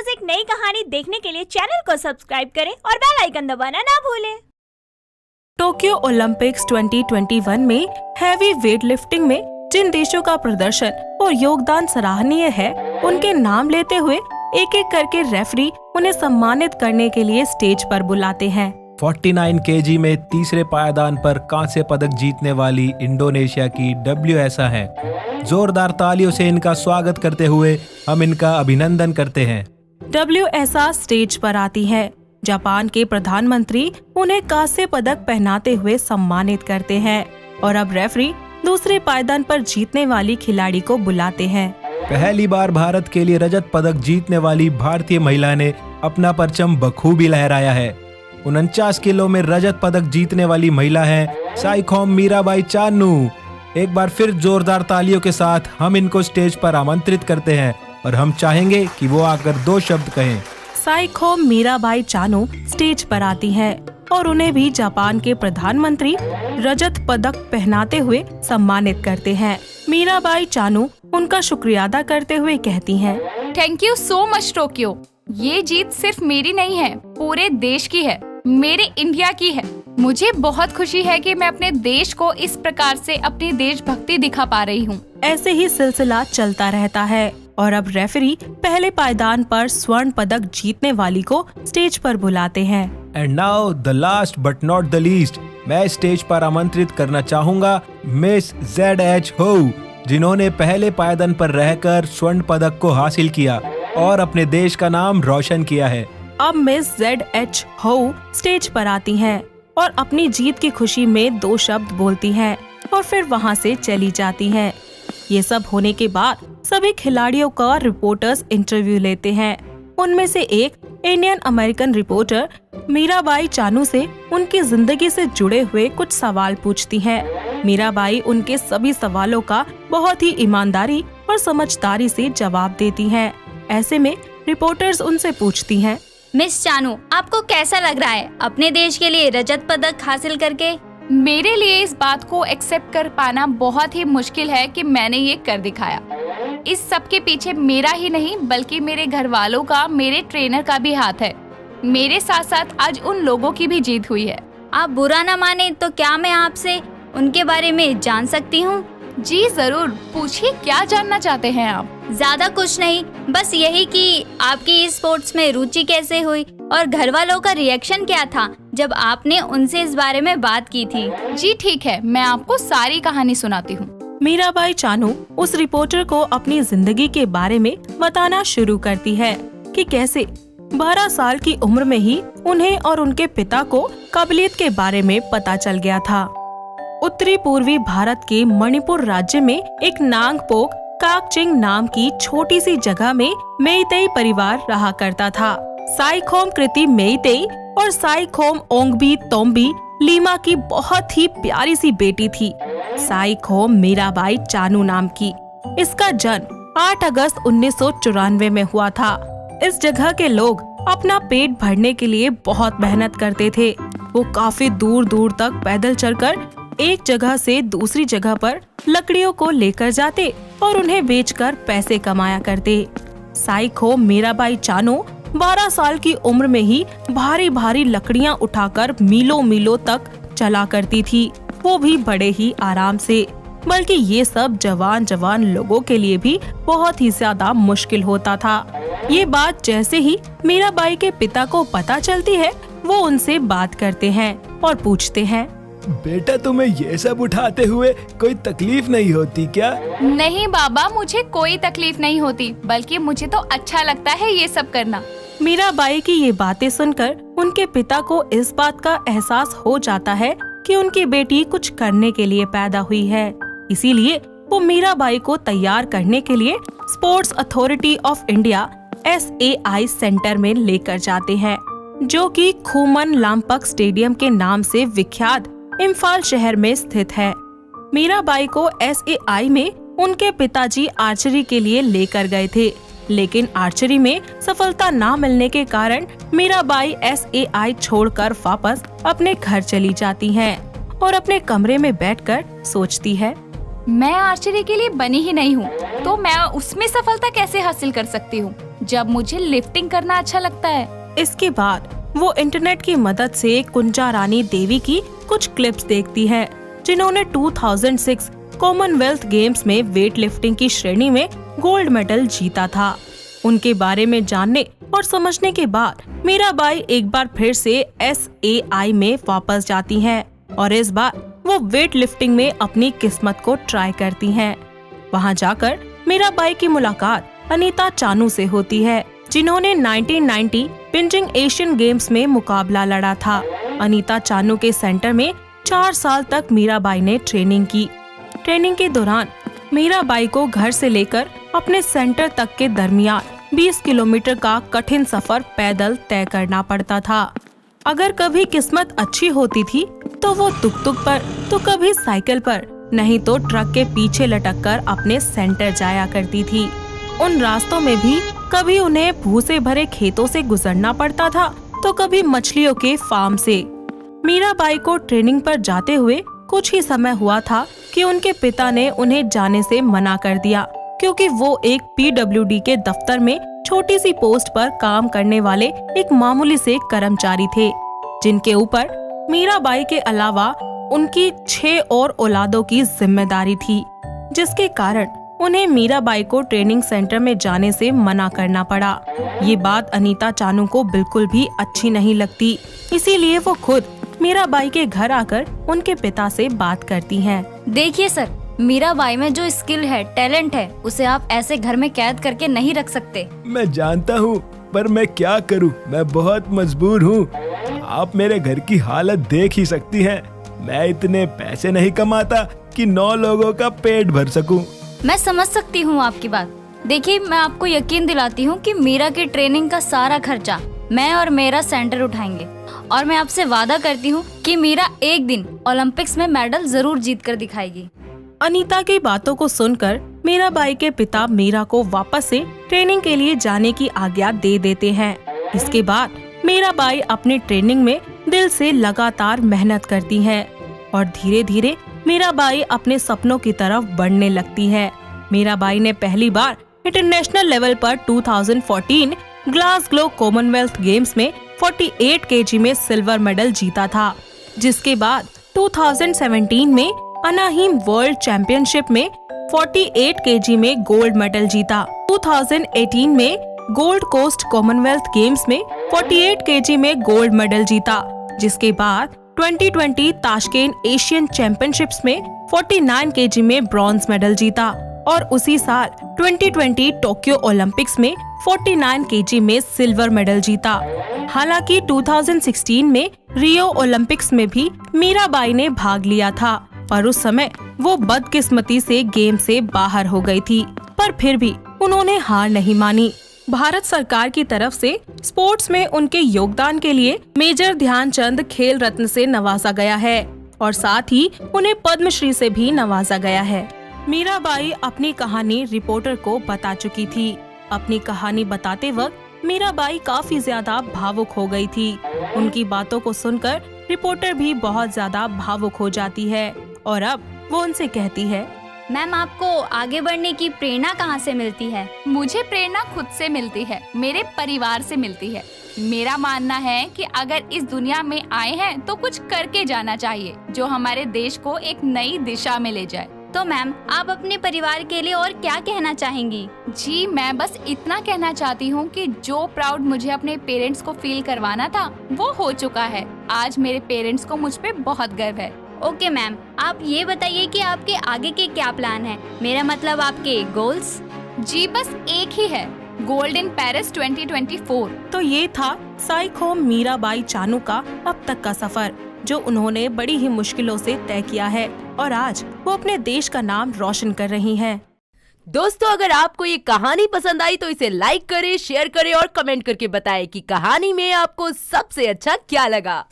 रोज एक नई कहानी देखने के लिए चैनल को सब्सक्राइब करें और बेल आइकन दबाना ना भूलें। टोक्यो ओलंपिक्स 2021 में हैवी वेट लिफ्टिंग में जिन देशों का प्रदर्शन और योगदान सराहनीय है, उनके नाम लेते हुए एक एक करके रेफरी उन्हें सम्मानित करने के लिए स्टेज पर बुलाते हैं। 49 केजी में तीसरे पायदान पर कांस्य पदक जीतने वाली इंडोनेशिया की डब्ल्यूएसा है। जोरदार तालियों से इनका स्वागत करते हुए हम इनका अभिनंदन करते हैं। डब्ल्यूएसा स्टेज पर आती है। जापान के प्रधानमंत्री उन्हें कांस्य पदक पहनाते हुए सम्मानित करते हैं और अब रेफरी दूसरे पायदान पर जीतने वाली खिलाड़ी को बुलाते हैं। पहली बार भारत के लिए रजत पदक जीतने वाली भारतीय महिला ने अपना परचम बखूबी लहराया है। 49 किलो में रजत पदक जीतने वाली महिला है साइखोम मीराबाई चानू। एक बार फिर जोरदार तालियों के साथ हम इनको स्टेज पर आमंत्रित करते हैं और हम चाहेंगे कि वो आकर 2 शब्द कहें। साइखोम मीराबाई चानू स्टेज पर आती है और उन्हें भी जापान के प्रधानमंत्री रजत पदक पहनाते हुए सम्मानित करते हैं। मीराबाई चानू उनका शुक्रिया अदा करते हुए कहती हैं, thank you so much Tokyo. ये जीत सिर्फ मेरी नहीं है, पूरे देश की है, मेरे इंडिया की है। मुझे बहुत खुशी है कि मैं अपने देश को इस प्रकार से अपनी देशभक्ति दिखा पा रही हूँ। ऐसे ही सिलसिला चलता रहता है और अब रेफरी पहले पायदान पर स्वर्ण पदक जीतने वाली को स्टेज पर बुलाते हैं। And now the last but not the least, मैं स्टेज पर आमंत्रित करना चाहूंगा मिस ZH हो, जिन्होंने पहले पायदान पर रहकर स्वर्ण पदक को हासिल किया और अपने देश का नाम रोशन किया है। अब मिस ZH हो स्टेज पर आती हैं और अपनी जीत की खुशी में 2 शब्द बोलती हैं और फिर वहां से चली जाती हैं। ये सब होने के बाद सभी खिलाड़ियों का रिपोर्टर्स इंटरव्यू लेते हैं। उनमें से एक Indian American reporter Mirabai Chanu से उनकी जिंदगी से जुड़े हुए कुछ सवाल पूछती है। मीराबाई उनके सभी सवालों का बहुत ही ईमानदारी और समझदारी से जवाब देती हैं। ऐसे में रिपोर्टर्स उनसे पूछती हैं, मिस चानू, आपको कैसा लग रहा है अपने देश के लिए रजत पदक हासिल करके? मेरे लिए इस बात को एक्सेप्ट कर पाना बहुत ही मुश्किल है कि मैंने ये कर दिखाया। इस सब के पीछे मेरा ही नहीं बल्कि मेरे घर वालों का, मेरे ट्रेनर का भी हाथ है। मेरे साथ साथ आज उन लोगों की भी जीत हुई है। आप बुरा न माने तो क्या मैं आपसे उनके बारे में जान सकती हूँ? जी जरूर, पूछिए, क्या जानना चाहते हैं आप? ज्यादा कुछ नहीं, बस यही कि आपकी इस स्पोर्ट्स में रुचि कैसे हुई और घर वालों का रिएक्शन क्या था जब आपने उनसे इस बारे में बात की थी? जी ठीक है, मैं आपको सारी कहानी सुनाती हूँ। मीराबाई चानू उस रिपोर्टर को अपनी जिंदगी के बारे में बताना शुरू करती है कि कैसे 12 साल की उम्र में ही उन्हें और उनके पिता को काबिलियत के बारे में पता चल गया था। उत्तरी पूर्वी भारत के मणिपुर राज्य में एक नांगपोक काकचिंग नाम की छोटी सी जगह में मेइतेई परिवार रहा करता था। साइखोम कृति मेइतेई और साइखोम ओंगबी तोम्बी लीमा की बहुत ही प्यारी सी बेटी थी, साइखोम मीराबाई चानू नाम की। इसका जन्म 8 अगस्त 1994 में हुआ था। इस जगह के लोग अपना पेट भरने के लिए बहुत मेहनत करते थे। वो काफी दूर दूर तक पैदल चलकर एक जगह से दूसरी जगह पर लकड़ियों को लेकर जाते और उन्हें बेचकर पैसे कमाया करते। साइखोम मीराबाई चानू 12 साल की उम्र में ही भारी भारी लकड़ियां उठाकर मीलों मीलों तक चला करती थी, वो भी बड़े ही आराम से। बल्कि ये सब जवान जवान लोगों के लिए भी बहुत ही ज्यादा मुश्किल होता था। ये बात जैसे ही मीराबाई के पिता को पता चलती है, वो उनसे बात करते हैं और पूछते हैं, बेटा, तुम्हें ये सब उठाते हुए कोई तकलीफ नहीं होती क्या? नहीं बाबा, मुझे कोई तकलीफ नहीं होती, बल्कि मुझे तो अच्छा लगता है ये सब करना। मीराबाई की ये बातें सुनकर उनके पिता को इस बात का एहसास हो जाता है कि उनकी बेटी कुछ करने के लिए पैदा हुई है। इसीलिए वो मीराबाई को तैयार करने के लिए sports authority of India SAI centre में लेकर जाते हैं, जो कि खुमन लामपक स्टेडियम के नाम से विख्यात इम्फाल शहर में स्थित है। मीराबाई को SAI में उनके पिताजी आर्चरी के लिए लेकर गए थे, लेकिन आर्चरी में सफलता न मिलने के कारण मीराबाई SAI छोड़कर वापस अपने घर चली जाती हैं और अपने कमरे में बैठकर सोचती है, मैं आर्चरी के लिए बनी ही नहीं हूँ, तो मैं उसमें सफलता कैसे हासिल कर सकती हूँ? जब मुझे लिफ्टिंग करना अच्छा लगता है। इसके बाद वो इंटरनेट की मदद से कुंजा रानी देवी की कुछ क्लिप्स देखती है, जिन्होंने 2006 कॉमनवेल्थ गेम्स में वेट लिफ्टिंग की श्रेणी में गोल्ड मेडल जीता था। उनके बारे में जानने और समझने के बाद मीराबाई एक बार फिर से SAI में वापस जाती हैं और इस बार वो वेट लिफ्टिंग में अपनी किस्मत को ट्राई करती हैं। वहां जाकर मीराबाई की मुलाकात अनीता चानू से होती है, जिन्होंने 1990 बिजिंग एशियन गेम्स में मुकाबला लड़ा था। अनीता चानू के सेंटर में 4 साल तक मीराबाई ने ट्रेनिंग की। ट्रेनिंग के दौरान मीराबाई को घर से लेकर अपने सेंटर तक के दरमियान 20 किलोमीटर का कठिन सफर पैदल तय करना पड़ता था। अगर कभी किस्मत अच्छी होती थी तो वो तुक-तुक पर, तो कभी साइकिल पर, नहीं तो ट्रक के पीछे लटक कर अपने सेंटर जाया करती थी। उन रास्तों में भी कभी उन्हें भूसे भरे खेतों से गुजरना पड़ता था तो कभी मछलियों के फार्म से। मीराबाई को ट्रेनिंग पर जाते हुए कुछ ही समय हुआ था कि उनके पिता ने उन्हें जाने से मना कर दिया, क्योंकि वो एक PWD के दफ्तर में छोटी सी पोस्ट पर काम करने वाले एक मामूली से कर्मचारी थे, जिनके ऊपर मीराबाई के अलावा उनकी 6 और औलादों की जिम्मेदारी थी, जिसके कारण उन्हें मीराबाई को ट्रेनिंग सेंटर में जाने से मना करना पड़ा। ये बात अनीता चानू को बिल्कुल भी अच्छी नहीं लगती, इसीलिए वो खुद मीराबाई के घर आकर उनके पिता से बात करती हैं। देखिए सर, मीराबाई में जो स्किल है, टैलेंट है, उसे आप ऐसे घर में कैद करके नहीं रख सकते। मैं जानता हूँ, पर मैं क्या करूँ, मैं बहुत मजबूर हूँ। आप मेरे घर की हालत देख ही सकती हैं। मैं इतने पैसे नहीं कमाता कि 9 लोगों का पेट भर सकूं। मैं समझ सकती हूँ आपकी बात। देखिए, मैं आपको यकीन दिलाती हूँ कि मीरा की ट्रेनिंग का सारा खर्चा मैं और मेरा सेंटर उठाएंगे, और मैं आपसे वादा करती हूँ कि मीरा एक दिन ओलंपिक्स में मेडल जरूर जीत कर दिखाएगी। अनीता की बातों को सुनकर मीराबाई के पिता मीरा को वापस से ट्रेनिंग के लिए जाने की आज्ञा दे देते हैं। इसके बाद मीराबाई अपनी ट्रेनिंग में दिल से लगातार मेहनत करती है और धीरे धीरे मीराबाई अपने सपनों की तरफ बढ़ने लगती है। मीराबाई ने पहली बार इंटरनेशनल लेवल पर 2014 ग्लासगो कॉमनवेल्थ गेम्स में 48 kg में सिल्वर मेडल जीता था, जिसके बाद 2017 में अनाहीम वर्ल्ड चैंपियनशिप में 48 kg में गोल्ड मेडल जीता। 2018 में गोल्ड कोस्ट कॉमनवेल्थ गेम्स में 48 kg में गोल्ड मेडल जीता, जिसके बाद 2020 ताशकेंट एशियन चैंपियनशिप्स में 49 kg में ब्रॉन्ज मेडल जीता और उसी साल 2020 टोक्यो ओलंपिक्स में 49 kg में सिल्वर मेडल जीता। हालांकि 2016 में रियो ओलंपिक्स में भी मीराबाई ने भाग लिया था, पर उस समय वो बदकिस्मती से गेम से बाहर हो गई थी, पर फिर भी उन्होंने हार नहीं मानी। भारत सरकार की तरफ से स्पोर्ट्स में उनके योगदान के लिए मेजर ध्यानचंद खेल रत्न से नवाजा गया है और साथ ही उन्हें पद्मश्री से भी नवाजा गया है। मीराबाई अपनी कहानी रिपोर्टर को बता चुकी थी। अपनी कहानी बताते वक्त मीराबाई काफी ज्यादा भावुक हो गई थी। उनकी बातों को सुनकर रिपोर्टर भी बहुत ज्यादा भावुक हो जाती है और अब वो उनसे कहती है, मैम, आपको आगे बढ़ने की प्रेरणा कहाँ से मिलती है? मुझे प्रेरणा खुद से मिलती है, मेरे परिवार से मिलती है। मेरा मानना है कि अगर इस दुनिया में आए हैं तो कुछ करके जाना चाहिए जो हमारे देश को एक नई दिशा में ले जाए। तो मैम, आप अपने परिवार के लिए और क्या कहना चाहेंगी? जी, मैं बस इतना कहना चाहती हूँ कि जो प्राउड मुझे अपने पेरेंट्स को फील करवाना था वो हो चुका है। आज मेरे पेरेंट्स को मुझ पे बहुत गर्व है। ओके मैम, आप ये बताइए कि आपके आगे के क्या प्लान है? मेरा मतलब आपके गोल्स। जी, बस एक ही है, गोल्ड इन पेरिस 2024। तो ये था साइखोम मीराबाई चानू का अब तक का सफर, जो उन्होंने बड़ी ही मुश्किलों से तय किया है और आज वो अपने देश का नाम रोशन कर रही हैं। दोस्तों, अगर आपको ये कहानी पसंद आई तो इसे लाइक करें, शेयर करें और कमेंट करके बताएं कि कहानी में आपको सबसे अच्छा क्या लगा।